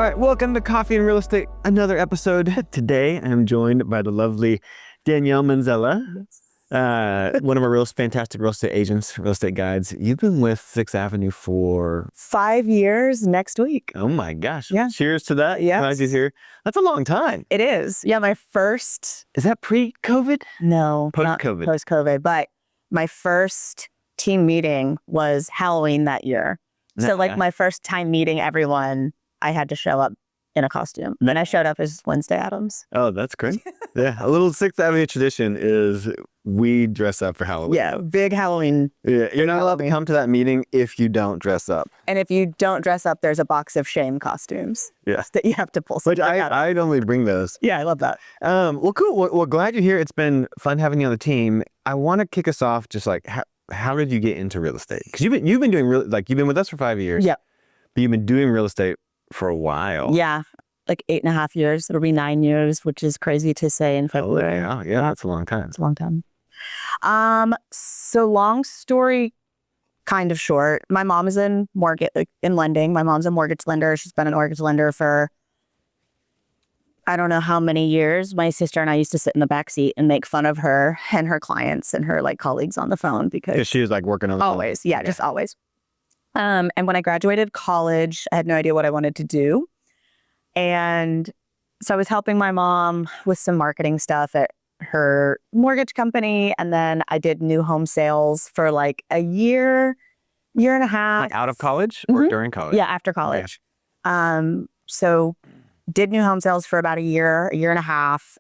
right, welcome to Coffee and Real Estate, another episode. Today, I'm joined by the lovely Danielle Manzella, one of our fantastic real estate agents, real estate guides. You've been with 6th Avenue for 5 years next week. Oh my gosh. Yeah. Cheers to that. Yeah. Glad you're here. That's a long time. It is. Yeah, my first... Is that pre-COVID? No. Post-COVID. Post-COVID, but my first team meeting was Halloween that year. So like my first time meeting everyone, I had to show up in a costume. And then I showed up as Wednesday Addams. Oh, that's great. Yeah. A little 6th Avenue tradition is we dress up for Halloween. Yeah, big Halloween. Yeah, you're not allowed to come to that meeting if you don't dress up. And if you don't dress up, there's a box of shame costumes. Yeah. That you have to pull something out of. I'd only bring those. Yeah, I love that. Well, cool. Well, glad you're here. It's been fun having you on the team. I want to kick us off just like, how did you get into real estate? Because you've been doing you've been with us for 5 years. Yeah. But you've been doing real estate for a while. Yeah, like 8.5 years. It'll be 9 years, which is crazy to say in February. Yeah, that's a long time. It's a long time. So long story, kind of short. My mom is in lending. My mom's a mortgage lender. She's been a mortgage lender for I don't know how many years. My sister and I used to sit in the back seat and make fun of her and her clients and her colleagues on the phone because she was working on the always. Yeah, just always. And when I graduated college, I had no idea what I wanted to do. And so I was helping my mom with some marketing stuff at her mortgage company. And then I did new home sales for a year and a half. Out of college or during college? Yeah, after college. So did new home sales for about a year and a half,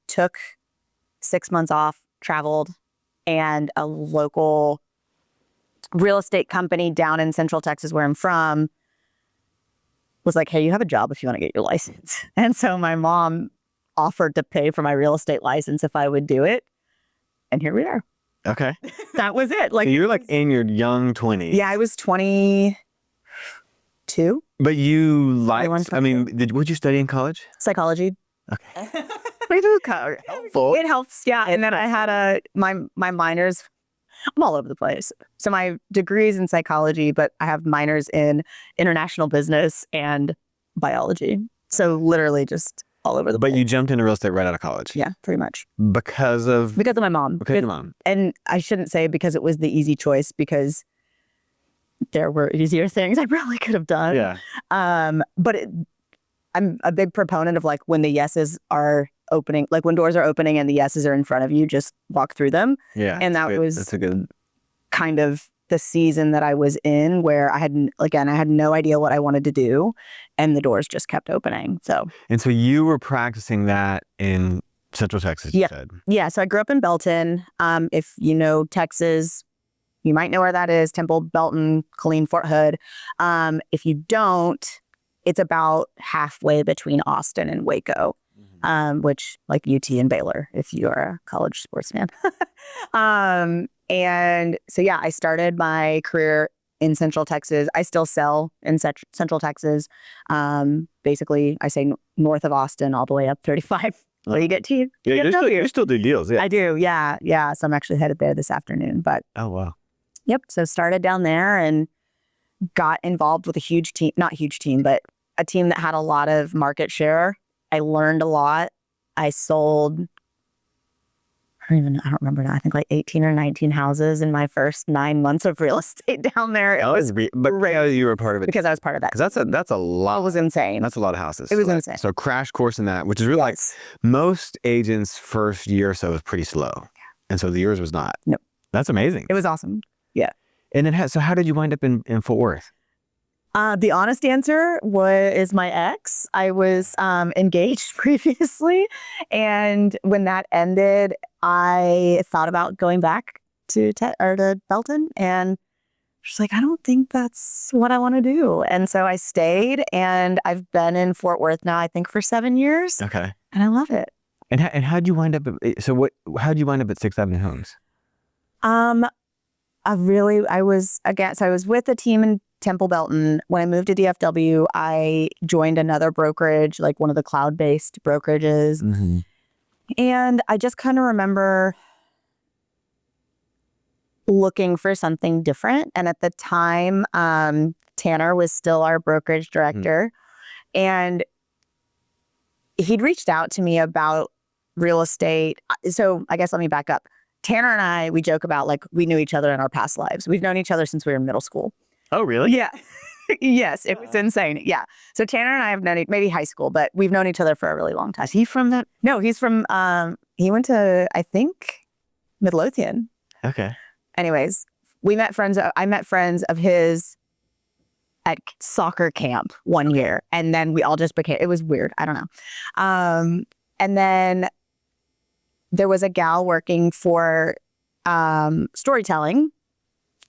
took 6 months off, traveled, and a local real estate company down in Central Texas, where I'm from, was like, hey, you have a job if you want to get your license. And so my mom offered to pay for my real estate license if I would do it. And here we are. Okay. That was it. So you're in your young 20s. Yeah, I was 22. But you what'd you study in college? Psychology. Okay. Helpful. It helps, yeah. And then I had my minors. I'm all over the place. So my degree is in psychology, but I have minors in international business and biology. So literally just all over the place. But you jumped into real estate right out of college. Yeah, pretty much. Because of my mom. Because of your mom. And I shouldn't say because it was the easy choice, because there were easier things I probably could have done. Yeah. But I'm a big proponent of when the yeses are opening, when doors are opening and the yeses are in front of you, just walk through them. Yeah. And that's a good kind of the season that I was in, where I had no idea what I wanted to do, and the doors just kept opening. So you were practicing that in Central Texas, you said? Yeah. So I grew up in Belton. If you know Texas, you might know where that is. Temple, Belton, Killeen, Fort Hood. If you don't, it's about halfway between Austin and Waco. Which UT and Baylor, if you're a college sports fan. And so, yeah, I started my career in Central Texas. I still sell in Central Texas. Basically, I say north of Austin all the way up 35. So you get to you still do deals. Yeah, I do. Yeah. Yeah. So I'm actually headed there this afternoon. But oh, wow. Yep. So started down there and got involved with not huge team, but a team that had a lot of market share. I learned a lot. I sold, I don't remember now, I think 18 or 19 houses in my first 9 months of real estate down there. It was great. You were a part of it. Because I was part of that. Because that's a lot. It was insane. That's a lot of houses. It was insane. So crash course in that, which is really most agents' first year or so is pretty slow. Yeah. And so the yours was not. No. That's amazing. It was awesome. Yeah. And then, so how did you wind up in Fort Worth? The honest answer is my ex. I was engaged previously, and when that ended, I thought about going back to Belton, and she's like, I don't think that's what I want to do. And so I stayed, and I've been in Fort Worth now, I think, for 7 years. Okay. And I love it. And how'd you wind up? How'd you wind up at 6th Avenue Homes? I was with a team in Temple, Belton. When I moved to DFW, I joined another brokerage, one of the cloud-based brokerages. Mm-hmm. And I just kind of remember looking for something different. And at the time, Tanner was still our brokerage director. And he'd reached out to me about real estate. So I guess let me back up. Tanner and I, we joke about like we knew each other in our past lives. We've known each other since we were in middle school. Oh, really? Yeah. Yes, it was insane. Yeah. So Tanner and I have known maybe high school, but we've known each other for a really long time. Is he from that? No, he's from, he went to, I think, Midlothian. Okay. Anyways, I met friends of his at soccer camp one year. And then we all just became, it was weird. I don't know. And then there was a gal working for storytelling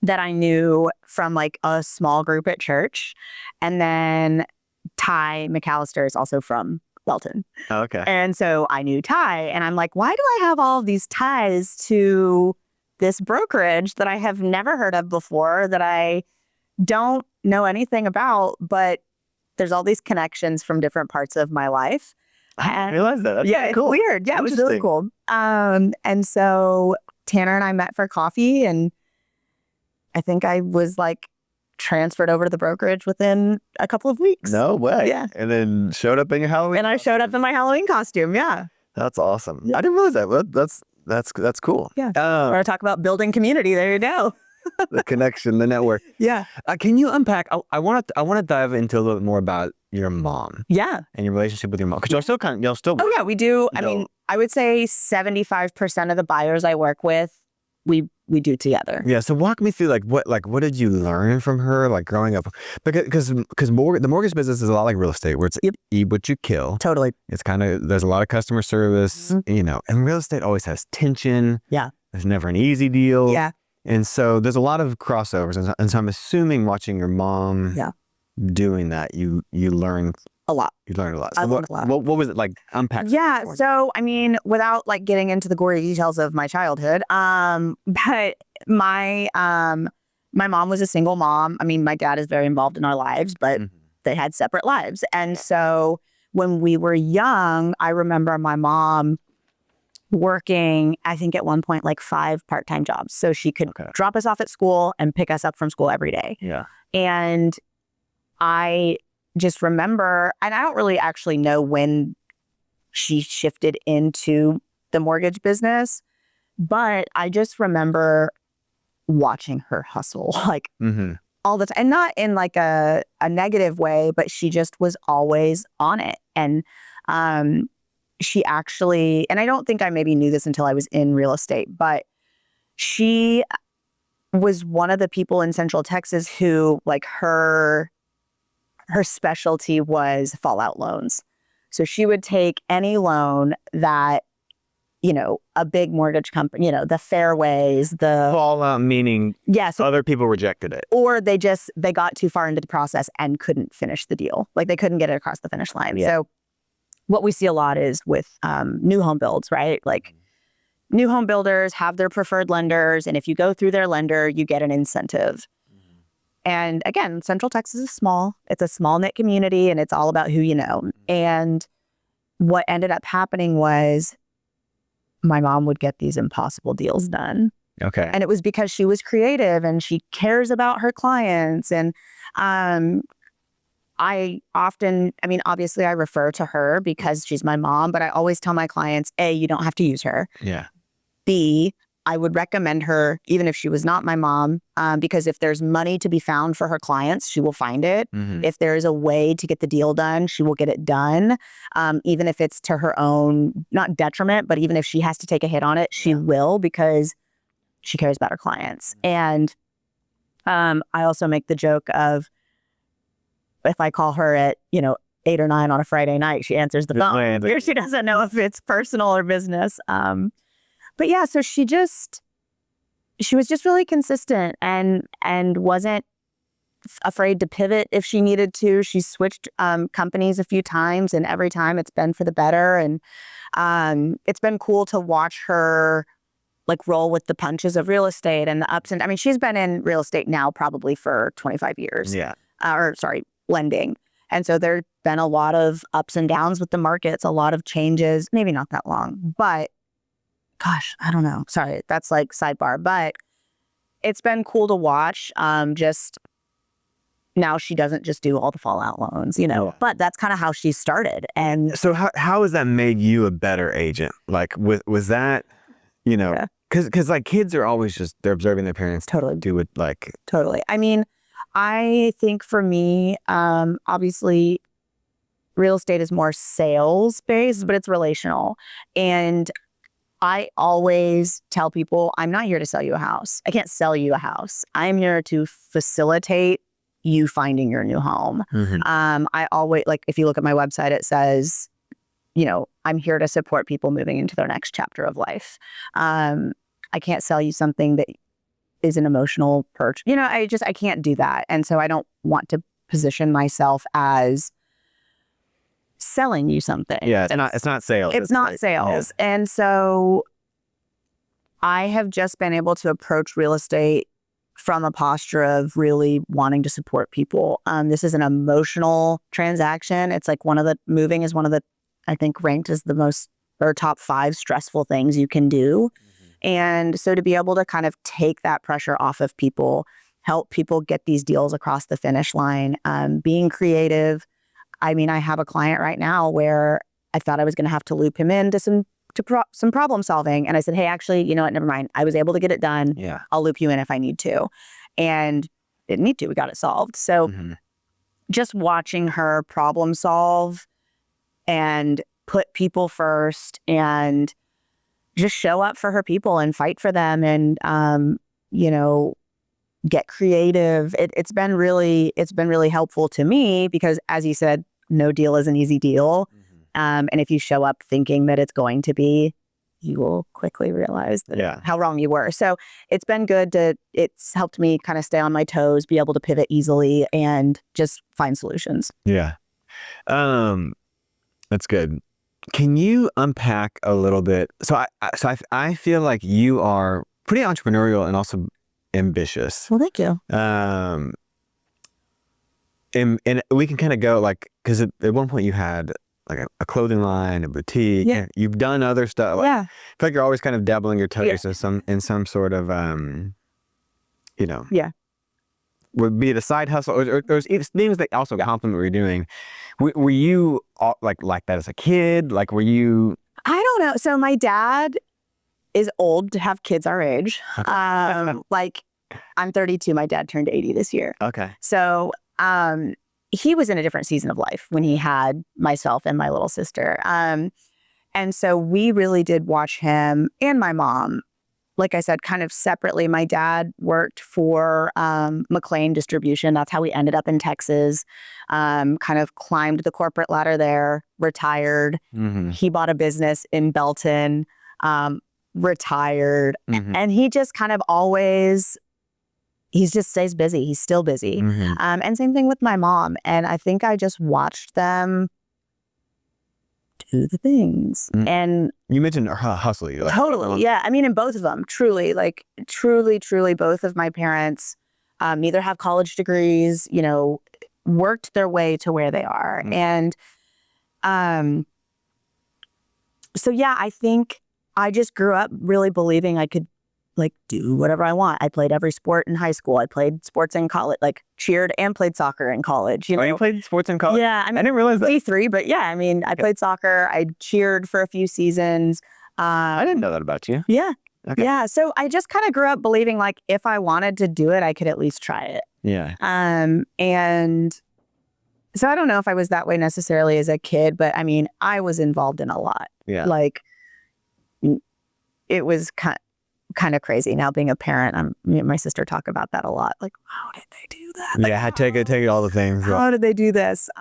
that I knew from like a small group at church. And then Ty McAllister is also from Belton. Oh, okay. And so I knew Ty, and I'm like, why do I have all of these ties to this brokerage that I have never heard of before, that I don't know anything about, but there's all these connections from different parts of my life. I didn't realize that. That's yeah, cool. It's weird. Yeah, it was really cool. And so Tanner and I met for coffee, and I think I was like transferred over to the brokerage within a couple of weeks. No way. Yeah. And then showed up in your Halloween. And I showed up in my Halloween costume. Yeah. That's awesome. Yeah. I didn't realize that. Well, that's cool. Yeah. We're going to talk about building community. There you go. The connection, the network. Yeah. Can you unpack? I want to dive into a little bit more about your mom. Yeah. And your relationship with your mom, because y'all still. Oh yeah, we do. No. I mean, I would say 75% of the buyers I work with, we do together. Yeah. So walk me through what did you learn from her like growing up? Because the mortgage business is a lot like real estate, where it's eat what you kill. Totally. It's kind of, there's a lot of customer service, and real estate always has tension. Yeah. There's never an easy deal. Yeah. And so there's a lot of crossovers. And so I'm assuming watching your mom doing that, you learned a lot. You learned a lot. I So learned a lot. what was it like? Unpack. Yeah. So, I mean, without like getting into the gory details of my childhood, but my mom was a single mom. I mean, my dad is very involved in our lives, but they had separate lives. And so when we were young, I remember my mom working, I think at one point, like 5 part-time jobs. So she could drop us off at school and pick us up from school every day. Yeah. And I just remember, and I don't really actually know when she shifted into the mortgage business, but I just remember watching her hustle like all the time, and not in like a negative way, but she just was always on it. And she actually, and I don't think I maybe knew this until I was in real estate, but she was one of the people in Central Texas who like her specialty was fallout loans. So she would take any loan that, a big mortgage company, the Fairways, the Fallout meaning so other people rejected it. Or they got too far into the process and couldn't finish the deal. Like they couldn't get it across the finish line. Yeah. So what we see a lot is with new home builds, right? Like new home builders have their preferred lenders. And if you go through their lender, you get an incentive. And again, Central Texas is small. It's a small knit community, and it's all about who you know. And what ended up happening was my mom would get these impossible deals done. Okay. And it was because she was creative and she cares about her clients. And I often, obviously I refer to her because she's my mom, but I always tell my clients, A, you don't have to use her. Yeah. B, I would recommend her even if she was not my mom, because if there's money to be found for her clients, she will find it. If there is a way to get the deal done, she will get it done. Even if it's to her own, not detriment, but even if she has to take a hit on it, she will, because she cares about her clients. And I also make the joke of, if I call her at, 8 or 9 on a Friday night, she answers the phone. Here she doesn't know if it's personal or business. But yeah, so she was just really consistent and wasn't afraid to pivot if she needed to. She switched companies a few times, and every time it's been for the better. And it's been cool to watch her like roll with the punches of real estate and the ups and she's been in real estate now probably for 25 years. Yeah. Lending. And so there's been a lot of ups and downs with the markets, a lot of changes, maybe not that long, but gosh, I don't know. Sorry, that's like sidebar, but it's been cool to watch. Just now she doesn't just do all the fallout loans, but that's kind of how she started. And So how has that made you a better agent? Like, was that, Yeah. because like kids are always they're observing their parents Totally. do it like. Totally. I mean, I think for me, obviously real estate is more sales based, but it's relational. And I always tell people, I'm not here to sell you a house. I can't sell you a house. I'm here to facilitate you finding your new home. I always, like, if you look at my website, it says, I'm here to support people moving into their next chapter of life. I can't sell you something that is an emotional purchase. I can't do that. And so I don't want to position myself as selling you something. Yeah, it's not sales. It's not sales. Yeah. And so I have just been able to approach real estate from a posture of really wanting to support people. This is an emotional transaction. It's like moving is one of the, I think, ranked as the most or top 5 stressful things you can do. And so to be able to kind of take that pressure off of people, help people get these deals across the finish line, being creative. I mean, I have a client right now where I thought I was going to have to loop him into some problem solving. And I said, hey, actually, you know what? Never mind. I was able to get it done. Yeah. I'll loop you in if I need to. And didn't need to. We got it solved. So just watching her problem solve and put people first and just show up for her people and fight for them and, get creative. It's been really helpful to me because, as you said, no deal is an easy deal. And if you show up thinking that it's going to be, you will quickly realize how wrong you were. So it's been good it's helped me kind of stay on my toes, be able to pivot easily and just find solutions. Yeah. That's good. Can you unpack a little bit? So I feel like you are pretty entrepreneurial and also ambitious. Well, thank you. And we can kind of go like, because at one point you had like a clothing line, a boutique. Yeah. You've done other stuff. Like, Yeah. I feel like you're always kind of dabbling your toes in some sort of, Yeah. would be it a side hustle or there's things that also complement what you're doing. Were you like that as a kid? Like, were you? I don't know. So my dad is old to have kids our age. Like, I'm 32. My dad turned 80 this year. Okay. So he was in a different season of life when he had myself and my little sister. And so we really did watch him and my mom, like I said, kind of separately. My dad worked for McLean Distribution. That's how we ended up in Texas. Kind of climbed the corporate ladder there, retired. He bought a business in Belton, retired. And he just kind of always, he just stays busy. He's still busy. And same thing with my mom. And I think I just watched them do the things. And you mentioned hustle. Like, totally. Yeah. I mean, in both of them, truly, both of my parents neither have college degrees, worked their way to where they are. And so, yeah, I think I just grew up really believing I could do whatever I want. I played every sport in high school. I played sports in college, cheered and played soccer in college. You played sports in college? Yeah. I didn't realize that. D3, but yeah, I mean, I played soccer. I cheered for a few seasons. I didn't know that about you. Yeah. Okay. Yeah. So I just kind of grew up believing if I wanted to do it, I could at least try it. Yeah. And so I don't know if I was that way necessarily as a kid, but I mean, I was involved in a lot. Yeah. It was kind of crazy. Now being a parent, my sister talk about that a lot. How did they do that? Yeah, take it all the things. How did they do this?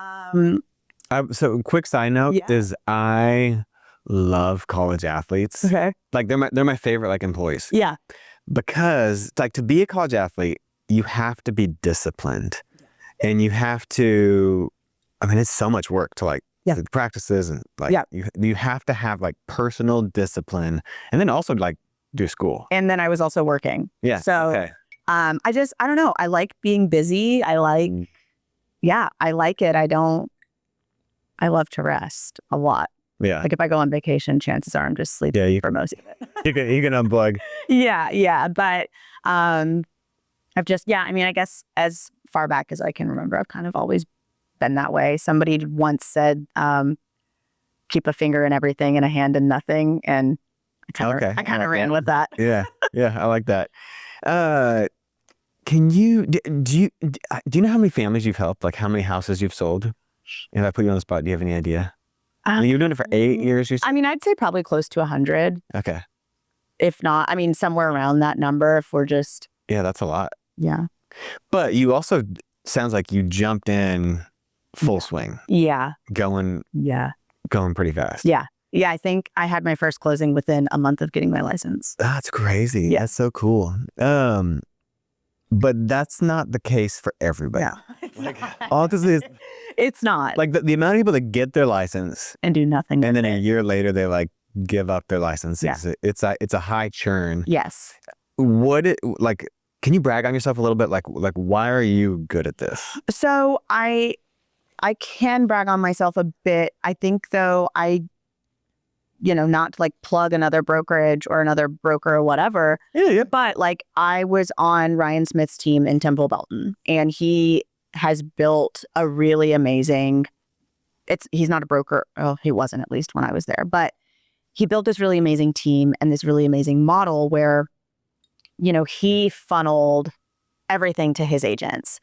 So quick side note is I love college athletes. Okay. They're my favorite employees. Yeah. Because to be a college athlete, you have to be disciplined. And you have to, it's so much work to the practices and you have to have personal discipline and then also do school. And then I was also working. Yeah. So okay. I don't know. I like being busy. I like it. I love to rest a lot. Yeah. If I go on vacation, chances are I'm just sleeping for most of it. you can unplug. Yeah. But I've just, I guess as far back as I can remember, I've kind of always been that way. Somebody once said, keep a finger in everything and a hand in nothing. And I kind of ran with that. Yeah. Yeah. I like that. Can you, do you know how many families you've helped? Like how many houses you've sold? If I put you on the spot, do you have any idea? I mean, you've done it for 8 years. I mean, I'd say probably close to 100. Okay. If not, I mean, somewhere around that number if we're just. Yeah, that's a lot. Yeah. But you also, sounds like you jumped in full swing. Yeah. Going pretty fast. Yeah. Yeah. I think I had my first closing within a month of getting my license. That's crazy. Yeah. That's so cool. But that's not the case for everybody. No, It's not. Like the amount of people that get their license And do nothing. and then a year later they like give up their license. Yeah. It's a high churn. Yes. Can you brag on yourself a little bit? Like why are you good at this? So I can brag on myself a bit. I think though not to like plug another brokerage or another broker or whatever. Yeah. But like I was on Ryan Smith's team in Temple Belton, and he has built a really amazing, he's not a broker. Oh, he wasn't, at least when I was there, but he built this really amazing team and this really amazing model where, he funneled everything to his agents.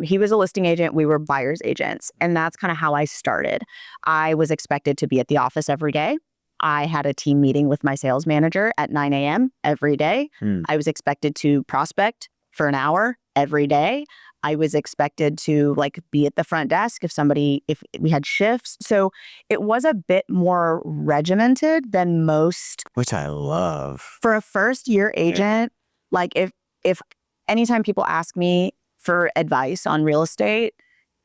He was a listing agent. We were buyer's agents. And that's kind of how I started. I was expected to be at the office every day. I had a team meeting with my sales manager at 9 a.m. every day. I was expected to prospect for an hour every day. I was expected to be at the front desk if we had shifts. So it was a bit more regimented than most. Which I love. For a first year agent, if anytime people ask me for advice on real estate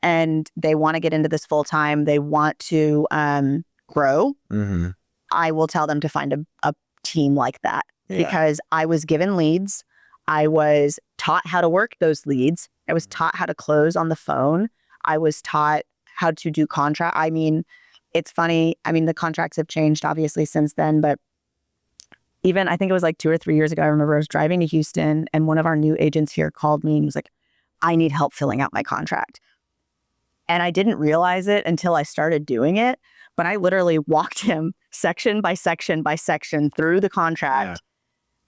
and they want to get into this full time, they want to grow, I will tell them to find a team like that. Because I was given leads. I was taught how to work those leads. I was taught how to close on the phone. I was taught how to do contract. I mean, it's funny. I mean, the contracts have changed obviously since then, but even I think it was like 2 or 3 years ago, I remember I was driving to Houston and one of our new agents here called me and he was like, I need help filling out my contract. And I didn't realize it until I started doing it, but I literally walked him section by section by section through the contract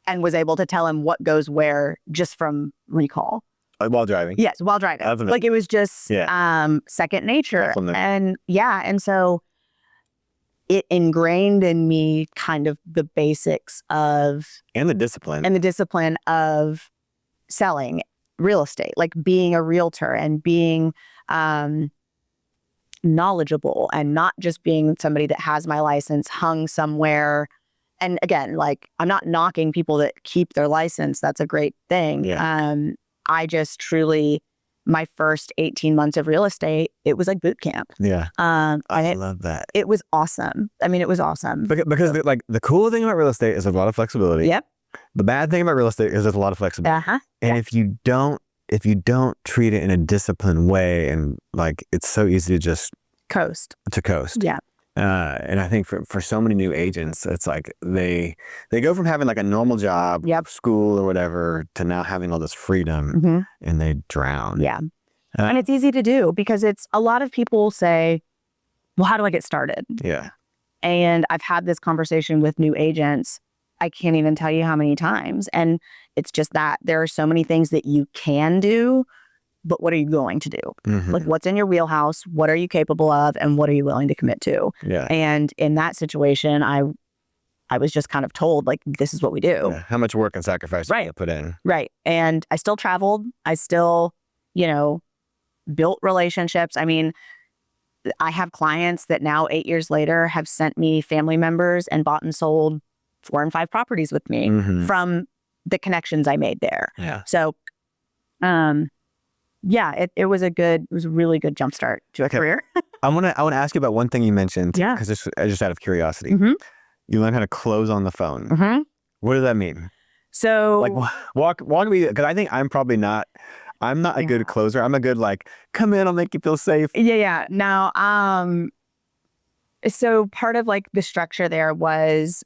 and was able to tell him what goes where just from recall. While driving? Yes, while driving. It was just second nature. Definitely. And so it ingrained in me kind of the basics of... And the discipline. Of selling real estate, like being a realtor and being knowledgeable and not just being somebody that has my license hung somewhere. And again, I'm not knocking people that keep their license. That's a great thing. Yeah. I just truly, my first 18 months of real estate, it was like boot camp. Yeah. I love that. It was awesome. I mean, it was awesome. Because the cool thing about real estate is there's a lot of flexibility. Yep. The bad thing about real estate is there's a lot of flexibility. And if you don't treat it in a disciplined way, and it's so easy to just coast. Yeah. And I think for so many new agents, it's like they go from having a normal job, school or whatever, to now having all this freedom, and they drown. Yeah. And it's easy to do because a lot of people say, well, how do I get started? Yeah. And I've had this conversation with new agents. I can't even tell you how many times. And it's just that there are so many things that you can do, but what are you going to do? What's in your wheelhouse? What are you capable of? And what are you willing to commit to? Yeah. And in that situation, I was just kind of told, this is what we do. Yeah. How much work and sacrifice you gotta put in. Right. And I still traveled. I still, built relationships. I mean, I have clients that now 8 years later have sent me family members and bought and sold 4 and 5 properties with me from the connections I made there. Yeah. So, it was a really good jumpstart to a career. I want to ask you about one thing you mentioned. Yeah. Because just out of curiosity, you learn how to close on the phone. What does that mean? So walk me, because I think I'm not a good closer. I'm a good come in, I'll make you feel safe. Yeah. Now, so part of the structure there was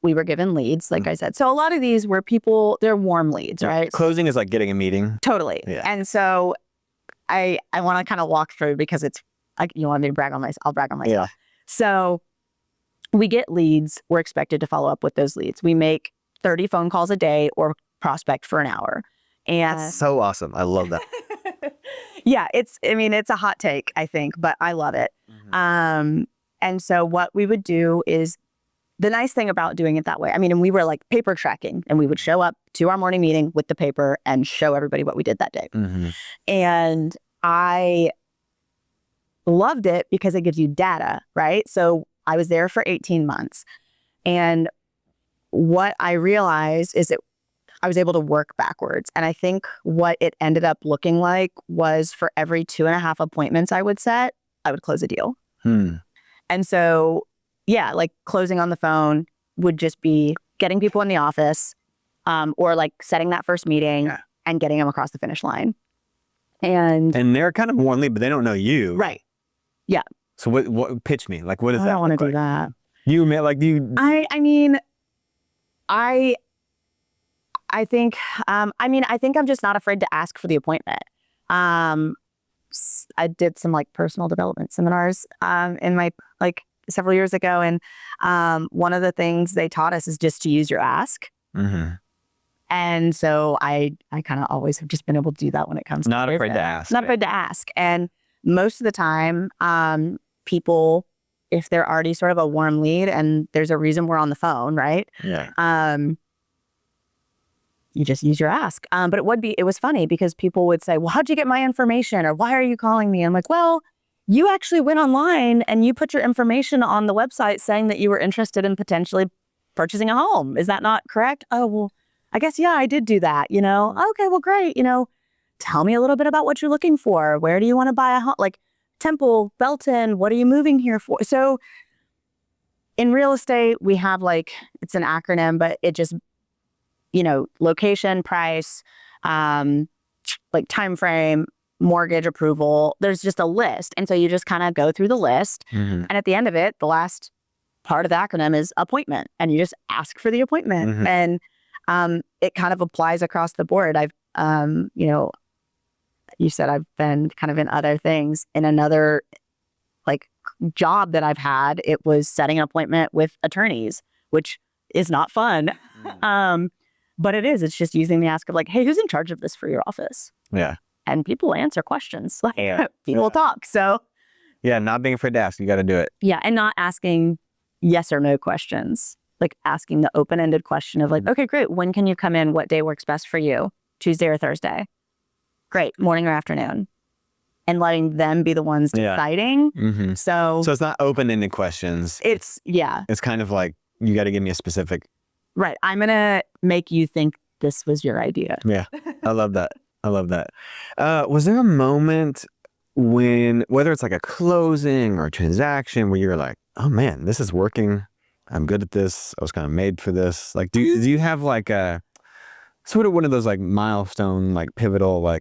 we were given leads, like I said. So a lot of these were they're warm leads, right? Closing is like getting a meeting. Totally. Yeah. And so I want to kind of walk through because it's like, you want me to brag on myself? I'll brag on myself. Yeah. So we get leads. We're expected to follow up with those leads. We make 30 phone calls a day or prospect for an hour. And That's so awesome. I love that. yeah, it's a hot take, I think, but I love it. And so what we would do is, the nice thing about doing it that way, and we were like paper tracking, and we would show up to our morning meeting with the paper and show everybody what we did that day. And I loved it because it gives you data, right? So I was there for 18 months. And what I realized is that I was able to work backwards. And I think what it ended up looking like was, for every 2.5 appointments I would set, I would close a deal. And so, yeah, like closing on the phone would just be getting people in the office, or like setting that first meeting and getting them across the finish line. And they're kind of warm lead, but they don't know you. Right. Yeah. So what pitch me? Like, what is that? I don't want to look do like? that. You mean like you? I think I'm just not afraid to ask for the appointment. I did some like personal development seminars in my several years ago, and one of the things they taught us is just to use your ask. And so I kind of always have just been able to do that when it comes Not to afraid to ask. Not afraid to ask. And most of the time, people, if they're already sort of a warm lead and there's a reason we're on the phone, right? Yeah. You just use your ask. But it was funny because people would say, well, how'd you get my information? Or why are you calling me? I'm like, well, you actually went online and you put your information on the website saying that you were interested in potentially purchasing a home. Is that not correct? Oh, well, I guess, yeah, I did do that, Okay, well, great. Tell me a little bit about what you're looking for. Where do you want to buy a home? Like Temple, Belton, what are you moving here for? So in real estate, we have it's an acronym, but it just, location, price, time frame, mortgage approval. There's just a list. And so you just kind of go through the list. And at the end of it, the last part of the acronym is appointment. And you just ask for the appointment. And it kind of applies across the board. I've, you said I've been kind of in other things. In another job that I've had, it was setting an appointment with attorneys, which is not fun. But it is. It's just using the ask of hey, who's in charge of this for your office? Yeah. And people answer questions. People talk. So yeah, not being afraid to ask. You got to do it. Yeah, and not asking yes or no questions. Asking the open-ended question of okay, great. When can you come in? What day works best for you? Tuesday or Thursday? Great. Morning or afternoon? And letting them be the ones deciding. So it's not open-ended questions. It's kind of like, you got to give me a specific. Right. I'm going to make you think this was your idea. Yeah. I love that. Was there a moment when, whether it's a closing or a transaction, where you're like, oh man, this is working. I'm good at this. I was kind of made for this. Do you have a sort of one of those milestone, pivotal, I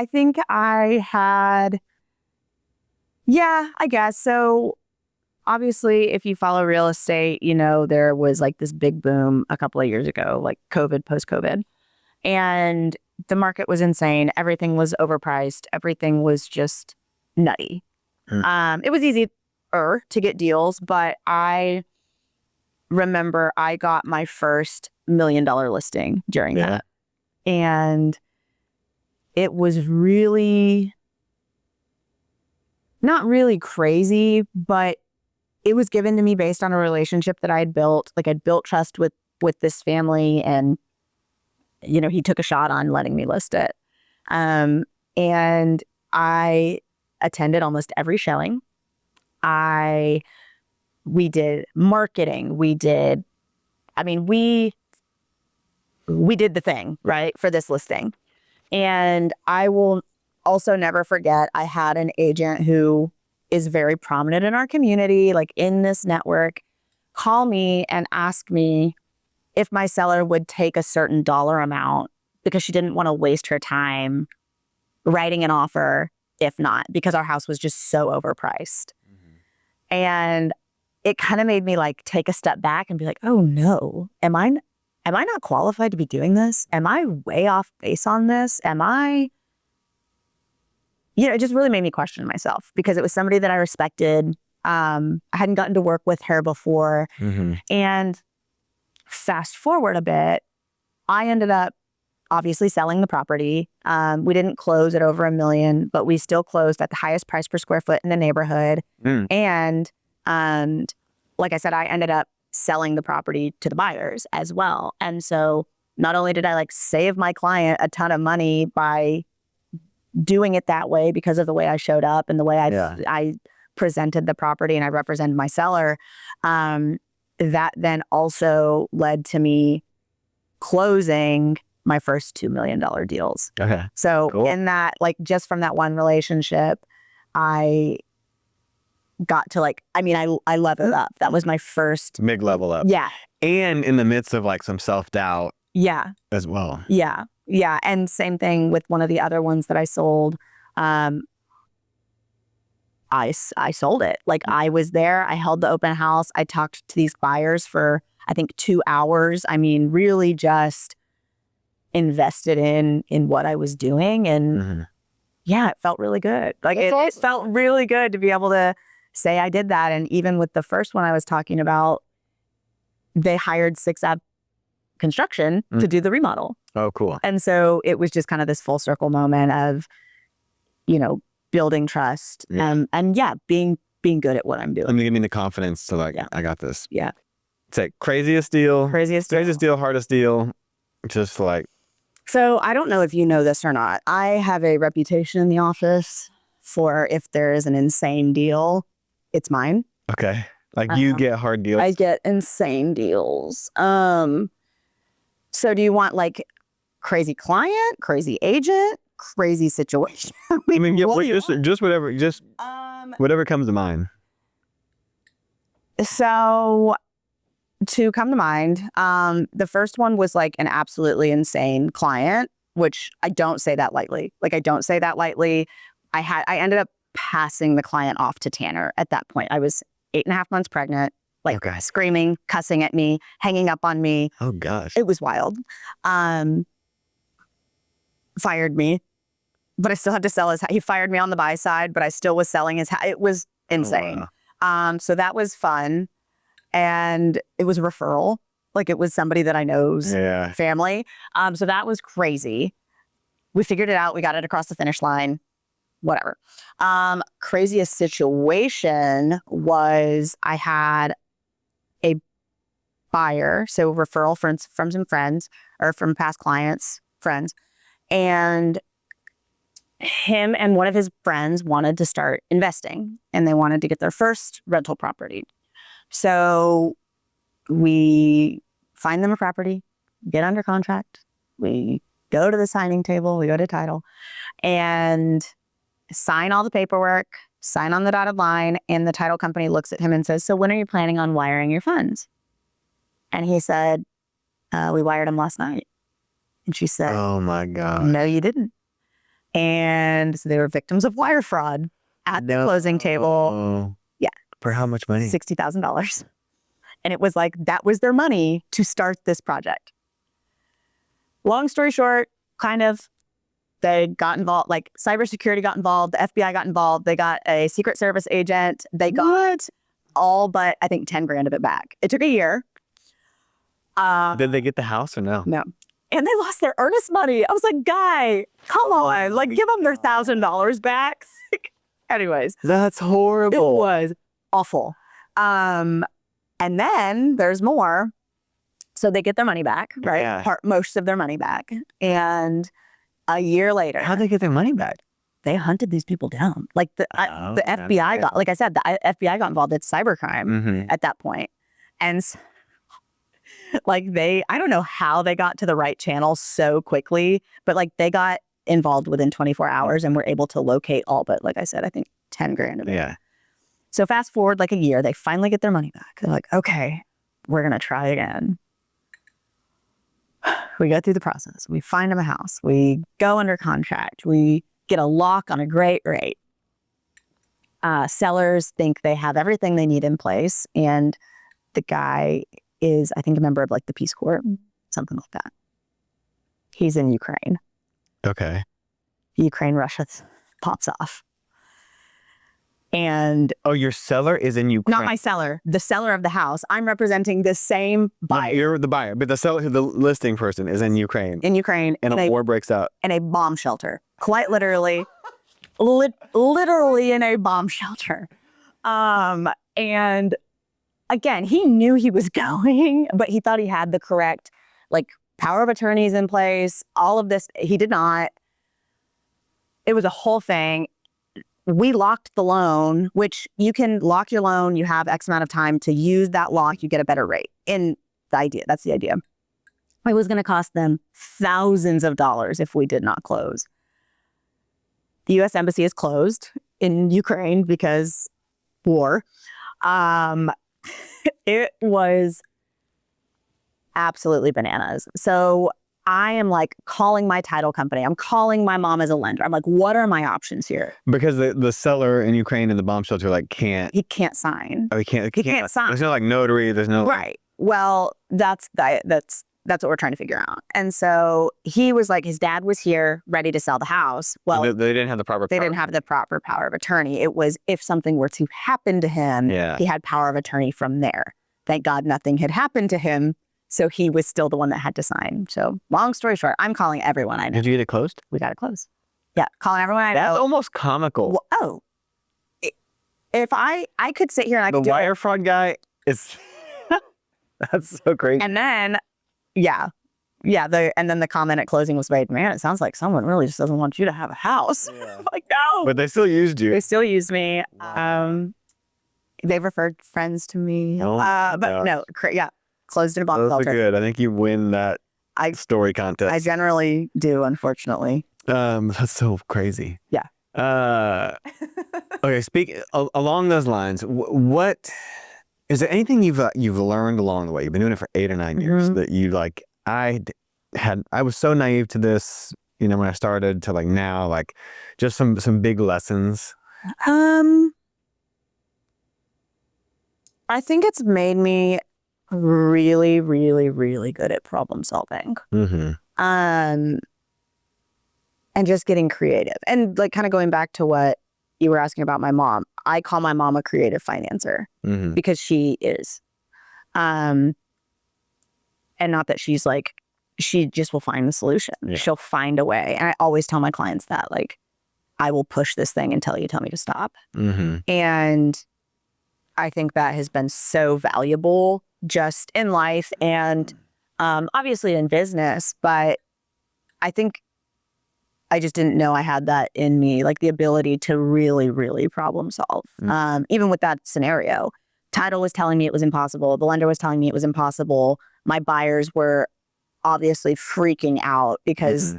think I had, I guess. So obviously, if you follow real estate, there was this big boom a couple of years ago, COVID, post-COVID. And the market was insane. Everything was overpriced. Everything was just nutty. It was easier to get deals, but I remember I got my first $1 million listing during that. And it was really not really crazy, but it was given to me based on a relationship that I'd built. I'd built trust with this family, and he took a shot on letting me list it. And I attended almost every showing. We did marketing. We did the thing, right, for this listing. And I will also never forget, I had an agent who is very prominent in our community, in this network, call me and ask me if my seller would take a certain dollar amount because she didn't want to waste her time writing an offer if not, because our house was just so overpriced. And it kind of made me like take a step back and be like, oh no, am I not qualified to be doing this? Am I way off base on this? It just really made me question myself, because it was somebody that I respected. I hadn't gotten to work with her before. And fast forward a bit, I ended up obviously selling the property. We didn't close at over $1 million, but we still closed at the highest price per square foot in the neighborhood. And like I said, I ended up selling the property to the buyers as well. And so not only did I like save my client a ton of money by doing it that way because of the way I showed up and the way I presented the property and I represented my seller, that then also led to me closing my first $2 million deals. Okay. So Cool. in that, like just from that one relationship, I got to I leveled up. That was my first Big level up. Yeah. And in the midst of like some self-doubt Yeah. as well. Yeah. Yeah. And same thing with one of the other ones that I sold. I sold it. Like I was there. I held the open house. I talked to these buyers for, I think, 2 hours. I mean, really just invested in what I was doing. And yeah, it felt really good. Like it felt really good to be able to say I did that. And even with the first one I was talking about, they hired 6 Ave Construction to do the remodel. Oh, cool. And so it was just kind of this full circle moment of, building trust and being good at what I'm doing. I mean, give me the confidence to like, I got this. Yeah. It's like craziest deal, Craziest deal, hardest deal. Just like. So I don't know if you know this or not. I have a reputation in the office for if there is an insane deal, it's mine. Okay. Like you get hard deals. I get insane deals. So do you want like crazy client, crazy agent, crazy situation? I mean, just whatever comes to mind. So to come to mind, the first one was like an absolutely insane client, which I don't say that lightly. I ended up passing the client off to Tanner at that point. I was 8.5 months pregnant, screaming, cussing at me, hanging up on me. Oh gosh. It was wild. Fired me, but I still had to sell his house. He fired me on the buy side, but I still was selling his house. It was insane. Oh, wow. So that was fun. And it was a referral. Like it was somebody that I know's family. So that was crazy. We figured it out. We got it across the finish line. Whatever. Craziest situation was I had a buyer, so referral from some friends or from past clients, friends, and him and one of his friends wanted to start investing and they wanted to get their first rental property. So we find them a property, get under contract, we go to the signing table, we go to title, and sign all the paperwork, sign on the dotted line, and the title company looks at him and says, so when are you planning on wiring your funds? And he said, we wired them last night. And she said, oh my God. No, you didn't. And so they were victims of wire fraud at the closing table. Yeah. For how much money? $60,000. And it was like, that was their money to start this project. Long story short, kind of, they got involved, like cybersecurity got involved, the FBI got involved, they got a Secret Service agent, they got all but I think 10 grand of it back. It took a year. Did they get the house or no? No. And they lost their earnest money. I was like, guy, come on, like give them their $1,000 back. Anyways. That's horrible. It was awful. And then there's more. So they get their money back, right? Yeah. Most of their money back. And a year later. How'd they get their money back? They hunted these people down. Like the FBI got, like I said, the FBI got involved. It's cybercrime at that point. And like I don't know how they got to the right channel so quickly, but like they got involved within 24 hours and were able to locate all but, like I said, I think 10 grand of it. Yeah. So fast forward like a year, they finally get their money back. They're like, okay, we're going to try again. We go through the process. We find them a house. We go under contract. We get a lock on a great rate. Sellers think they have everything they need in place, and the guy is, I think, a member of like the Peace Corps, something like that. He's in Ukraine. Okay. Russia pops off. And oh, your seller is in Ukraine. not my seller, the seller of the house. I'm representing the same buyer. You're the buyer, but the seller, the listing person, is in Ukraine. In Ukraine, and a war breaks out. In a bomb shelter, quite literally, literally in a bomb shelter. And again, he knew he was going, but he thought he had the correct, like, power of attorneys in place. All of this, he did not. It was a whole thing. We locked the loan, which you can lock your loan. You have X amount of time to use that lock. You get a better rate. And that's the idea. It was going to cost them thousands of dollars if we did not close. The U.S. Embassy is closed in Ukraine because war. It was absolutely bananas. So I am like calling my title company. I'm calling my mom as a lender. I'm like, what are my options here? Because the seller in Ukraine in the bomb shelter He can't sign. Oh, he can't sign. There's no like notary. There's no right. Well, that's what we're trying to figure out. And so he was like, his dad was here ready to sell the house. Well, they didn't have the proper. They didn't have the proper power of attorney. It was if something were to happen to him, he had power of attorney from there. Thank God nothing had happened to him. So he was still the one that had to sign. So long story short, I'm calling everyone I know. Did you get it closed? We got it closed. Yeah, calling everyone I know. That's almost comical. Well, if I could sit here and I could the wire fraud guy is that's so crazy. And then, and then the comment at closing was made, man, it sounds like someone really just doesn't want you to have a house. Yeah. Like, no. But they still used you. They still used me. Wow. They've referred friends to me. Closed in a bomb shelter. Those are good. I think you win that story contest. I generally do, unfortunately. That's so crazy. Yeah. Okay. Along those lines, what is there anything you've learned along the way? You've been doing it for 8 or 9 years that you like. I was so naive to this, when I started to like now, like just some big lessons. I think it's made me really, really, really good at problem solving. And just getting creative. And like kind of going back to what you were asking about my mom, I call my mom a creative financer because she is. And not that she's like, she just will find the solution. Yeah. She'll find a way. And I always tell my clients that, like, I will push this thing until you tell me to stop. And I think that has been so valuable just in life and obviously in business. But I think I just didn't know I had that in me, like the ability to really, really problem solve. Even with that scenario, title was telling me it was impossible. The lender was telling me it was impossible. My buyers were obviously freaking out because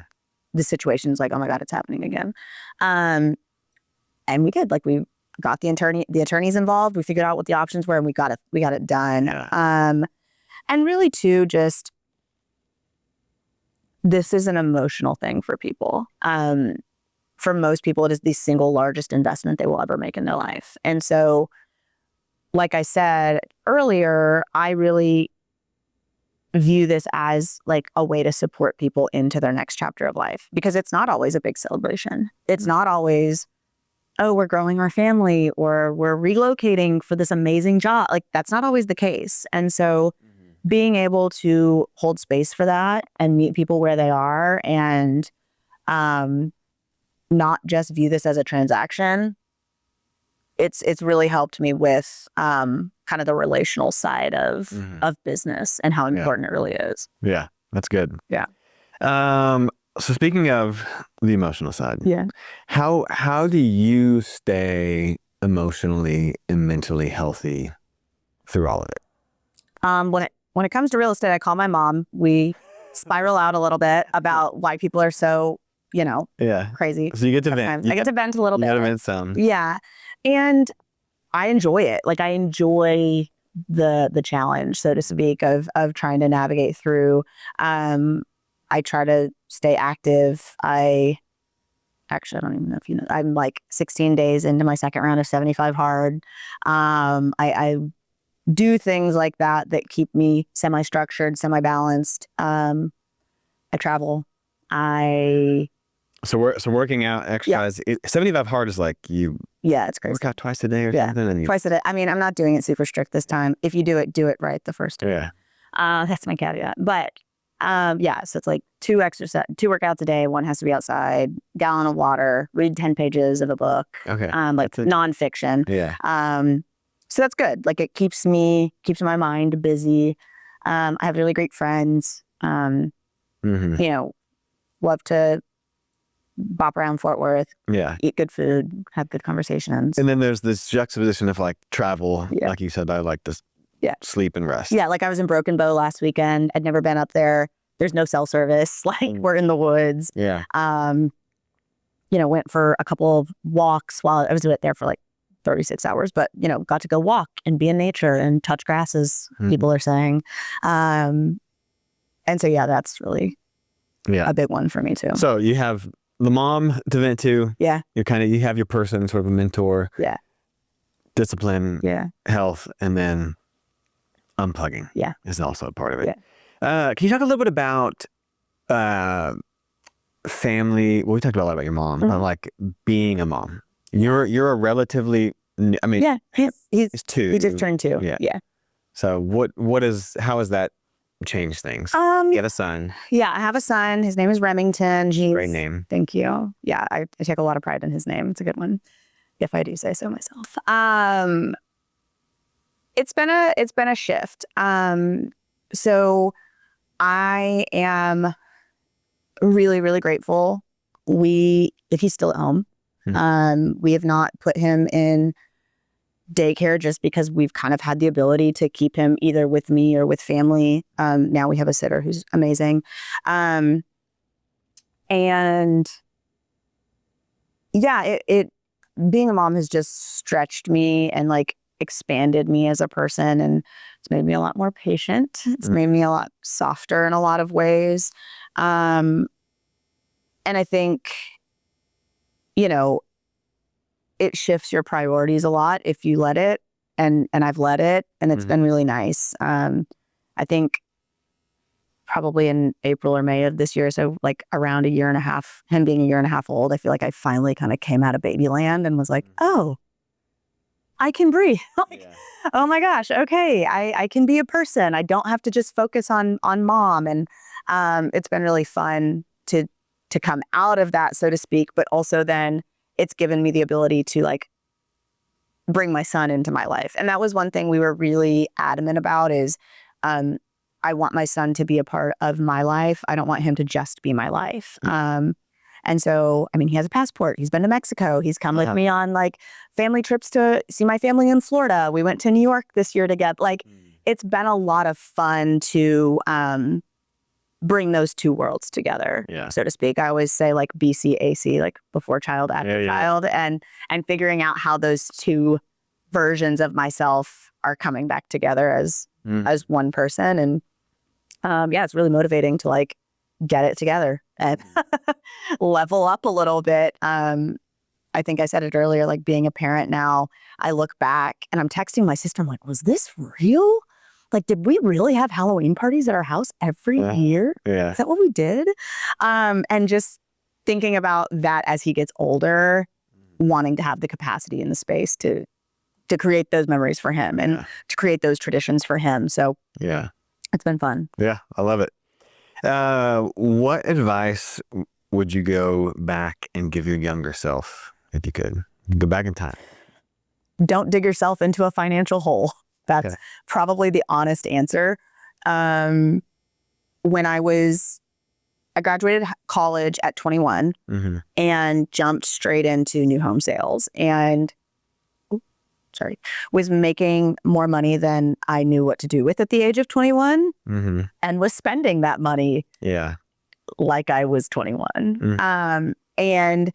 the situation's like, oh my God, it's happening again. And we did, like, we got the attorneys involved. We figured out what the options were and we got it done. Yeah. And really too, just, this is an emotional thing for people. For most people, it is the single largest investment they will ever make in their life. And so, like I said earlier, I really view this as like a way to support people into their next chapter of life, because it's not always a big celebration. It's not always, oh, we're growing our family or we're relocating for this amazing job. Like, that's not always the case. And so being able to hold space for that and meet people where they are and not just view this as a transaction, it's really helped me with kind of the relational side of business and how important it really is. Yeah, that's good. Yeah. So speaking of the emotional side, yeah, how do you stay emotionally and mentally healthy through all of it? When it comes to real estate, I call my mom. We spiral out a little bit about why people are so, crazy. So you get to vent. I get to vent a little bit. You get to vent some. Yeah. And I enjoy it. Like, I enjoy the challenge, so to speak, of trying to navigate through. I try to stay active. I actually, I don't even know if you know, I'm like 16 days into my second round of 75 hard. I do things like that keep me semi-structured, semi-balanced. I travel. So working out, exercise, 75 hard is like you it's crazy. work out twice a day or something? And Twice a day. I mean, I'm not doing it super strict this time. If you do it right the first time. Yeah. That's my caveat. But so it's like 2 workouts a day. One has to be outside, gallon of water, read 10 pages of a book. Okay. Like nonfiction. Yeah. So that's good. Like it keeps my mind busy. I have really great friends. You know, love to bop around Fort Worth. Yeah. Eat good food, have good conversations. And then there's this juxtaposition of like travel, like you said, I like this sleep and rest. Yeah, like I was in Broken Bow last weekend. I'd never been up there. There's no cell service. Like we're in the woods. Yeah. Went for a couple of walks while I was there for like 36 hours, but got to go walk and be in nature and touch grass, as people are saying. And so that's really a big one for me too. So you have the mom to vent to. Yeah. You have your person, sort of a mentor. Yeah. Discipline. Yeah. Health, and then unplugging. Yeah. Is also a part of it. Yeah. Can you talk a little bit about family? Well, we talked a lot about your mom, but like being a mom. You're a relatively. I mean, he's 2. He just turned 2. Yeah. So how has that changed things? You have a son. Yeah, I have a son. His name is Remington. Great name. Thank you. Yeah, I take a lot of pride in his name. It's a good one, if I do say so myself. It's been a shift. So I am really, really grateful. He's still at home. We have not put him in daycare just because we've kind of had the ability to keep him either with me or with family. Now we have a sitter who's amazing. And it being a mom has just stretched me and like expanded me as a person, and it's made me a lot more patient. It's made me a lot softer in a lot of ways. And I think, it shifts your priorities a lot if you let it, and I've let it, and it's been really nice. I think probably in April or May of this year, so like around a year and a half, him being a year and a half old, I feel like I finally kind of came out of baby land and was like, oh, I can breathe. Oh my gosh, okay, I can be a person. I don't have to just focus on mom. And it's been really fun to come out of that, so to speak, but also then it's given me the ability to like bring my son into my life. And that was one thing we were really adamant about is I want my son to be a part of my life. I don't want him to just be my life. And so, I mean, he has a passport. He's been to Mexico. He's come with me on like family trips to see my family in Florida. We went to New York this year together. Like it's been a lot of fun to bring those two worlds together, so to speak. I always say like BCAC, like before child, after child, and figuring out how those two versions of myself are coming back together as one person. And it's really motivating to like get it together and level up a little bit. I think I said it earlier, like being a parent now, I look back and I'm texting my sister. I'm like, was this real? Like, did we really have Halloween parties at our house every year? Yeah. Is that what we did? And just thinking about that as he gets older, wanting to have the capacity and the space to create those memories for him and to create those traditions for him. So it's been fun. Yeah, I love it. What advice would you go back and give your younger self if you could? Go back in time. Don't dig yourself into a financial hole. That's probably the honest answer. When I graduated college at 21 and jumped straight into new home sales and was making more money than I knew what to do with at the age of 21 and was spending that money like I was 21. And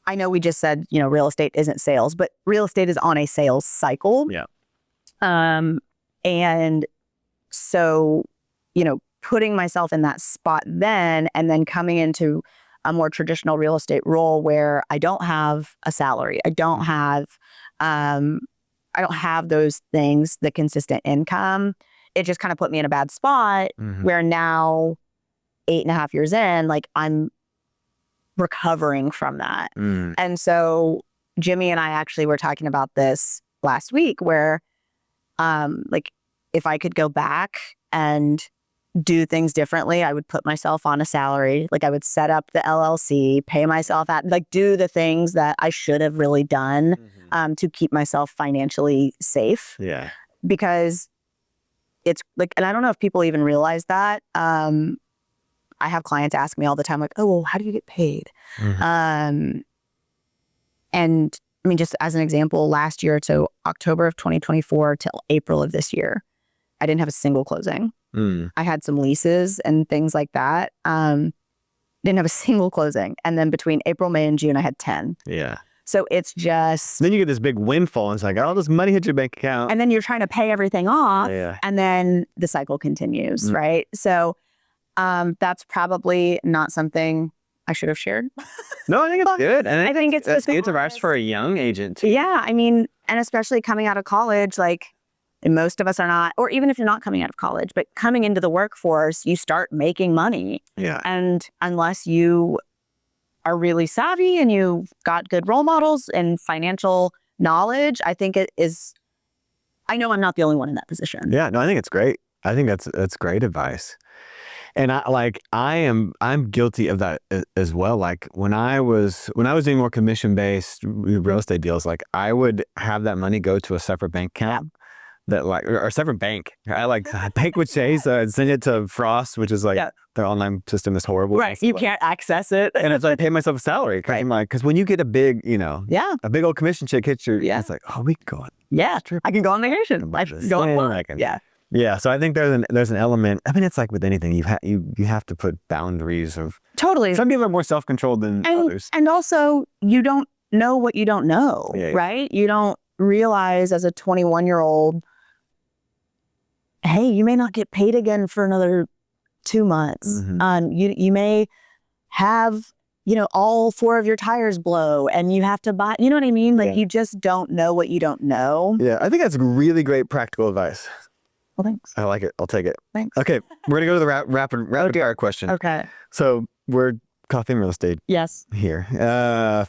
I know we just said, real estate isn't sales, but real estate is on a sales cycle. And so, putting myself in that spot then, and then coming into a more traditional real estate role where I don't have a salary. I don't have those things, the consistent income. It just kind of put me in a bad spot where now 8.5 years in, like I'm recovering from that. And so Jamey and I actually were talking about this last week where like if I could go back and do things differently, I would put myself on a salary. Like I would set up the LLC, pay myself out, like do the things that I should have really done to keep myself financially safe. Yeah. Because it's like, and I don't know if people even realize that. I have clients ask me all the time, like, oh, well, how do you get paid? And I mean, just as an example, last year, so October of 2024 till April of this year, I didn't have a single closing. I had some leases and things like that. Didn't have a single closing. And then between April, May, and June, I had 10. Yeah. So it's just... Then you get this big windfall and it's like, all this money hit your bank account. And then you're trying to pay everything off. Yeah. And then the cycle continues, right? So that's probably not something I should have shared. No, I think it's good. And I think it's good advice for a young agent too. Yeah. I mean, and especially coming out of college, like most of us are not, or even if you're not coming out of college, but coming into the workforce, you start making money. Yeah. And unless you are really savvy and you've got good role models and financial knowledge, I think it is, I know I'm not the only one in that position. Yeah, no, I think it's great. I think that's great advice. And I'm guilty of that as well. Like when I was doing more commission-based real estate deals, like I would have that money go to a separate bank account. That like or a separate bank. I like bank with Chase. I'd send it to Frost, which is like their online system is horrible. Right, you can't access it, and it's like pay myself a salary. Right, I'm like, because when you get a big, a big old commission check hits your, it's like, oh, we can go on. Yeah, I can go on vacation. I can go on work. Yeah. So I think there's an element. I mean, it's like with anything, you have to put boundaries of. Totally. Some people are more self-controlled than others, and also you don't know what you don't know, right? You don't realize as a 21-year-old. Hey, you may not get paid again for another 2 months. You may have, all 4 of your tires blow and you have to buy, you know what I mean? Like you just don't know what you don't know. Yeah, I think that's really great practical advice. Well, thanks. I like it. I'll take it. Thanks. Okay, we're going to go to the rapid fire question. Okay. So we're coffee and real estate. Yes. Here.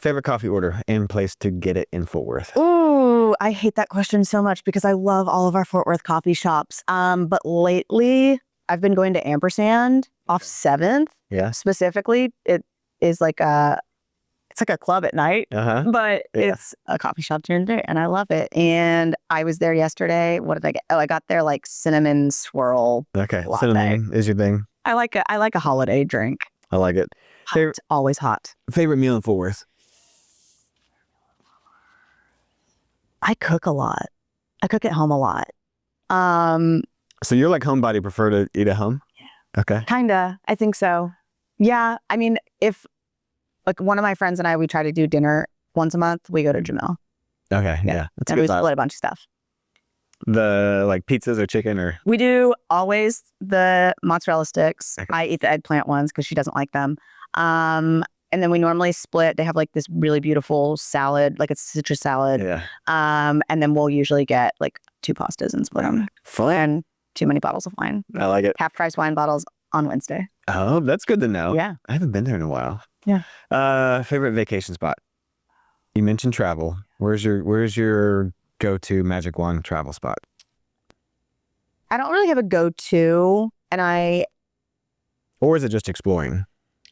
Favorite coffee order and place to get it in Fort Worth? Ooh, I hate that question so much because I love all of our Fort Worth coffee shops. But lately I've been going to Ampersand off 7th. Yeah. Specifically, it is like it's like a club at night, but it's a coffee shop during the day and I love it. And I was there yesterday. What did I get? Oh, I got their like cinnamon swirl. Okay. latte. Cinnamon is your thing. I like a holiday drink. I like it. Hot, always hot. Favorite meal in Fort Worth? I cook a lot. I cook at home a lot. So you're like homebody, prefer to eat at home? Yeah. Okay. Kinda. I think so. Yeah. I mean, if like one of my friends and I, we try to do dinner once a month, we go to Jamel. Okay. Yeah. That's and we split a bunch of stuff. The like pizzas or chicken or? We do always the mozzarella sticks. Okay. I eat the eggplant ones because she doesn't like them. And then we normally split. They have like this really beautiful salad, like it's citrus salad. Yeah. And then we'll usually get like 2 pastas and split them. Fun. And too many bottles of wine. I like it. Half price wine bottles on Wednesday. Oh, that's good to know. Yeah. I haven't been there in a while. Yeah. Favorite vacation spot? You mentioned travel. Where's your go-to Magic Wand travel spot? I don't really have a go-to, and Or is it just exploring?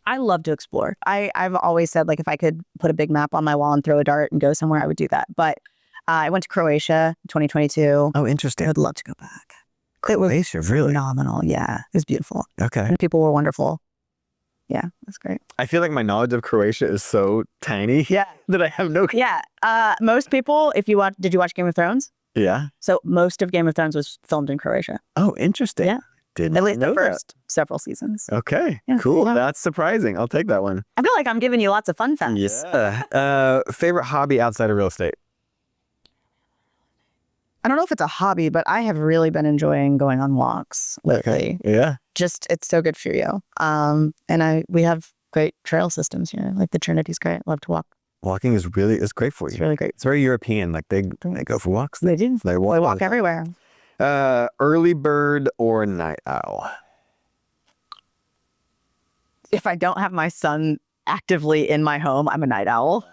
I love to explore. I've always said, like, if I could put a big map on my wall and throw a dart and go somewhere, I would do that. But I went to Croatia in 2022. Oh, interesting. I would love to go back. Croatia, it was really? phenomenal. Yeah, it was beautiful. Okay. And people were wonderful. Yeah, that's great. I feel like my knowledge of Croatia is so tiny. Yeah. That I have no. Yeah. Most people, did you watch Game of Thrones? Yeah. So most of Game of Thrones was filmed in Croatia. Oh, interesting. Yeah. Didn't At least know the first several seasons. that. Okay. Yeah. Cool. Yeah. That's surprising. I'll take that one. I feel like I'm giving you lots of fun facts. Yeah. Favorite hobby outside of real estate? I don't know if it's a hobby, but I have really been enjoying going on walks lately. Okay. Yeah. Just, it's so good for you. And we have great trail systems here. Like the Trinity's great. Love to walk. Walking is great for you. It's really great. It's very European. Like they go for walks. They do. They They walk everywhere. Early bird or night owl? If I don't have my son actively in my home, I'm a night owl.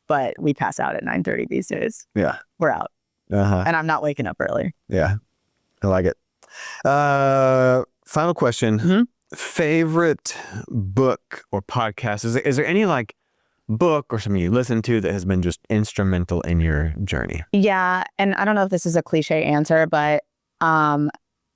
But we pass out at 9:30 these days. Yeah. We're out. And I'm not waking up early. Yeah. I like it. Final question. Mm-hmm. Favorite book or podcast? Is there any like book or something you listen to that has been just instrumental in your journey? Yeah. And I don't know if this is a cliche answer, but my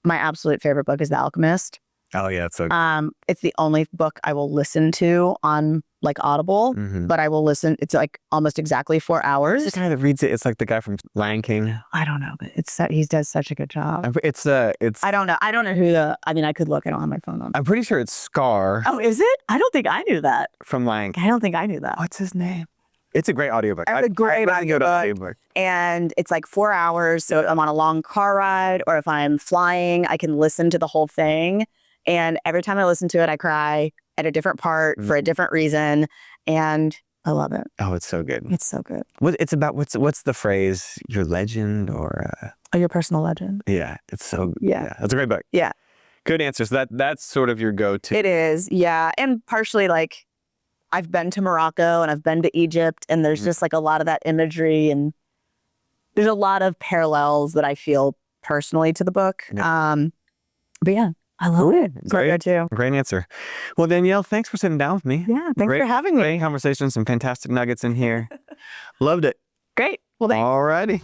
absolute favorite book is The Alchemist. Oh yeah, it's so good. It's the only book I will listen to on like Audible, but I will listen. It's like almost exactly 4 hours. The guy that reads it, it's like the guy from Lion King. I don't know, but he does such a good job. It's I don't know. I don't know who I mean, I could look. I don't have my phone on. I'm pretty sure it's Scar Oh, is it? I don't think I knew that. from Lion King. I don't think I knew that. What's his name? It's a great audiobook. It's a great I'd go to audiobook. And it's like 4 hours. So if I'm on a long car ride or if I'm flying, I can listen to the whole thing. And every time I listen to it, I cry at a different part for a different reason. And I love it. Oh, it's so good. It's so good. It's about what's the phrase? Your legend or Oh, your personal legend. yeah, it's so Yeah. That's a great book. Yeah. Good answer. So that's sort of your go-to. It is. Yeah. And partially like I've been to Morocco and I've been to Egypt and there's just like a lot of that imagery and there's a lot of parallels that I feel personally to the book. Yeah. But yeah, I love it. It's Great. great too. Great answer. Well, Danielle, thanks for sitting down with me. Yeah. Thanks for having me. Great conversation, some fantastic nuggets in here. Loved it. Great. Well, thanks. All righty.